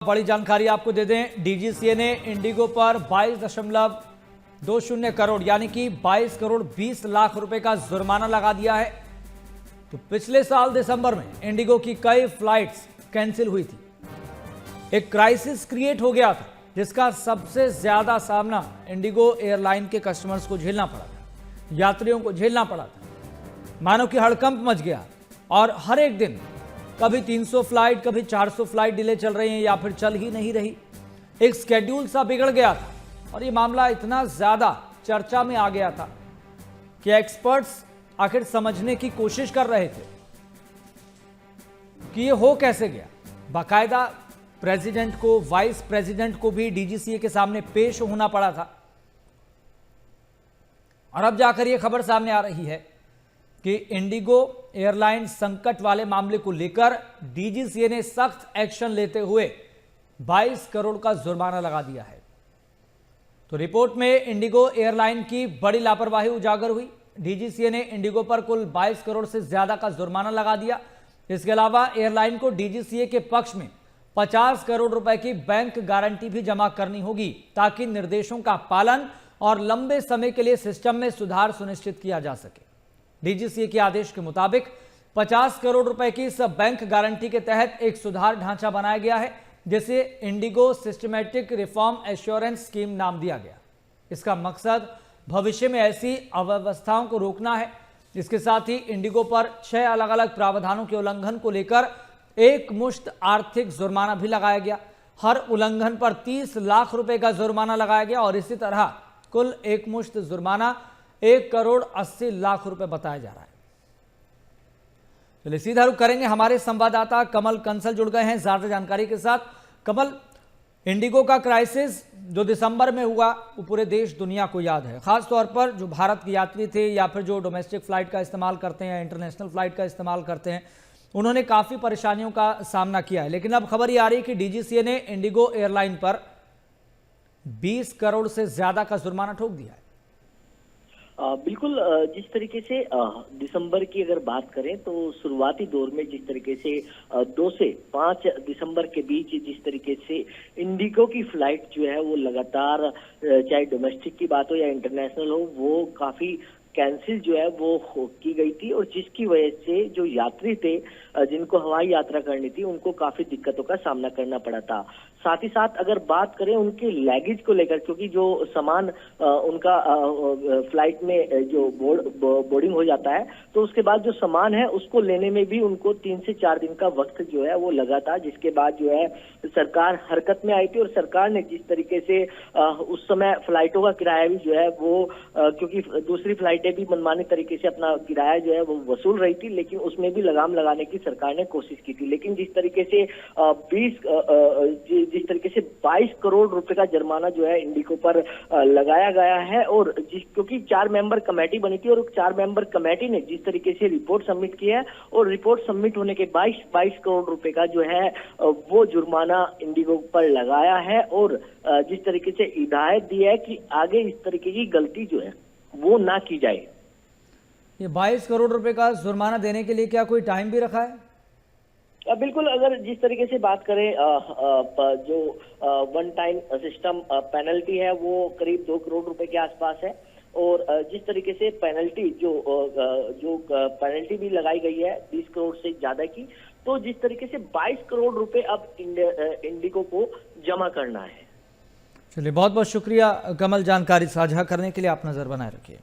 बड़ी जानकारी आपको दे दें, डीजीसीए ने इंडिगो पर 22.20 करोड़ यानी कि 22 करोड़ 20 लाख रुपए का जुर्माना लगा दिया है। तो पिछले साल दिसंबर में इंडिगो की कई फ्लाइट्स कैंसिल हुई थी। एक क्राइसिस क्रिएट हो गया था जिसका सबसे ज्यादा सामना इंडिगो एयरलाइन के कस्टमर्स को झेलना पड़ा था, यात्रियों को झेलना पड़ा था। मानो कि हड़कंप मच गया और हर एक दिन कभी 300 फ्लाइट, कभी 400 फ्लाइट डिले चल रही हैं या फिर चल ही नहीं रही। एक स्केड्यूल सा बिगड़ गया था और ये मामला इतना ज्यादा चर्चा में आ गया था कि एक्सपर्ट्स आखिर समझने की कोशिश कर रहे थे कि ये हो कैसे गया। बाकायदा प्रेसिडेंट को, वाइस प्रेसिडेंट को भी डीजीसीए के सामने पेश होना पड़ा था। और अब जाकर यह खबर सामने आ रही है कि इंडिगो एयरलाइन संकट वाले मामले को लेकर डीजीसीए ने सख्त एक्शन लेते हुए 22 करोड़ का जुर्माना लगा दिया है। तो रिपोर्ट में इंडिगो एयरलाइन की बड़ी लापरवाही उजागर हुई। डीजीसीए ने इंडिगो पर कुल 22 करोड़ से ज्यादा का जुर्माना लगा दिया। इसके अलावा एयरलाइन को डीजीसीए के पक्ष में 50 करोड़ रुपए की बैंक गारंटी भी जमा करनी होगी ताकि निर्देशों का पालन और लंबे समय के लिए सिस्टम में सुधार सुनिश्चित किया जा सके। डीजीसीए के आदेश के मुताबिक 50 करोड़ रुपए की इस बैंक गारंटी के तहत एक सुधार ढांचा बनाया गया है जिसे Indigo systematic reform assurance scheme नाम दिया गया। इसका मकसद भविष्य में ऐसी अव्यवस्थाओं को रोकना है। इसके साथ ही इंडिगो पर 6 अलग अलग प्रावधानों के उल्लंघन को लेकर एक मुश्त आर्थिक जुर्माना भी लगाया गया। हर उल्लंघन पर 30 लाख रुपए का जुर्माना लगाया गया और इसी तरह कुल एक मुश्त जुर्माना 1 करोड़ 80 लाख रुपए बताया जा रहा है। चलिए सीधा रुख करेंगे, हमारे संवाददाता कमल कंसल जुड़ गए हैं ज्यादा जानकारी के साथ। कमल, इंडिगो का क्राइसिस जो दिसंबर में हुआ वो पूरे देश दुनिया को याद है, खासतौर पर जो भारत के यात्री थे या फिर जो डोमेस्टिक फ्लाइट का इस्तेमाल करते हैं, इंटरनेशनल फ्लाइट का इस्तेमाल करते हैं, उन्होंने काफी परेशानियों का सामना किया है। लेकिन अब खबर ये आ रही है कि डीजीसीए ने इंडिगो एयरलाइन पर 20 करोड़ से ज्यादा का जुर्माना ठोक दिया है। बिल्कुल, जिस तरीके से दिसंबर की अगर बात करें तो शुरुआती दौर में जिस तरीके से 2 से 5 दिसंबर के बीच जिस तरीके से इंडिगो की फ्लाइट जो है वो लगातार, चाहे डोमेस्टिक की बात हो या इंटरनेशनल हो, वो काफी कैंसिल जो है वो की गई थी और जिसकी वजह से जो यात्री थे जिनको हवाई यात्रा करनी थी उनको काफी दिक्कतों का सामना करना पड़ा था। साथ ही साथ अगर बात करें उनके लगेज को लेकर, क्योंकि जो सामान उनका फ्लाइट में जो बोर्डिंग हो जाता है तो उसके बाद जो सामान है उसको लेने में भी उनको 3 से 4 दिन का वक्त जो है वो लगा था, जिसके बाद जो है सरकार हरकत में आई थी और सरकार ने जिस तरीके से उस समय फ्लाइटों का किराया भी जो है वो, क्योंकि दूसरी फ्लाइटें भी मनमानी तरीके से अपना किराया जो है वो वसूल रही थी, लेकिन उसमें भी लगाम लगाने की सरकार ने कोशिश की थी। लेकिन जिस तरीके से 22 करोड़ रुपए का जुर्माना जो है इंडिगो पर लगाया गया है और क्योंकि 4 मेंबर कमेटी बनी थी और 4 मेंबर कमेटी ने जिस तरीके से रिपोर्ट सबमिट की है और रिपोर्ट सबमिट होने के 22 करोड़ रुपए का जो है वो जुर्माना इंडिगो पर लगाया है और जिस तरीके से हिदायत दी है कि आगे इस तरीके की गलती जो है वो ना की जाए। ये 22 करोड़ रुपए का जुर्माना देने के लिए क्या कोई टाइम भी रखा है? बिल्कुल, अगर जिस तरीके से बात करें जो वन टाइम सिस्टम पेनल्टी है वो करीब 2 करोड़ रुपए के आसपास है और जिस तरीके से पेनल्टी जो पेनल्टी भी लगाई गई है 20 करोड़ से ज्यादा की, तो जिस तरीके से 22 करोड़ रुपए अब इंडिगो को जमा करना है। चलिए, बहुत बहुत शुक्रिया कमल जानकारी साझा करने के लिए। आप नजर बनाए रखिए।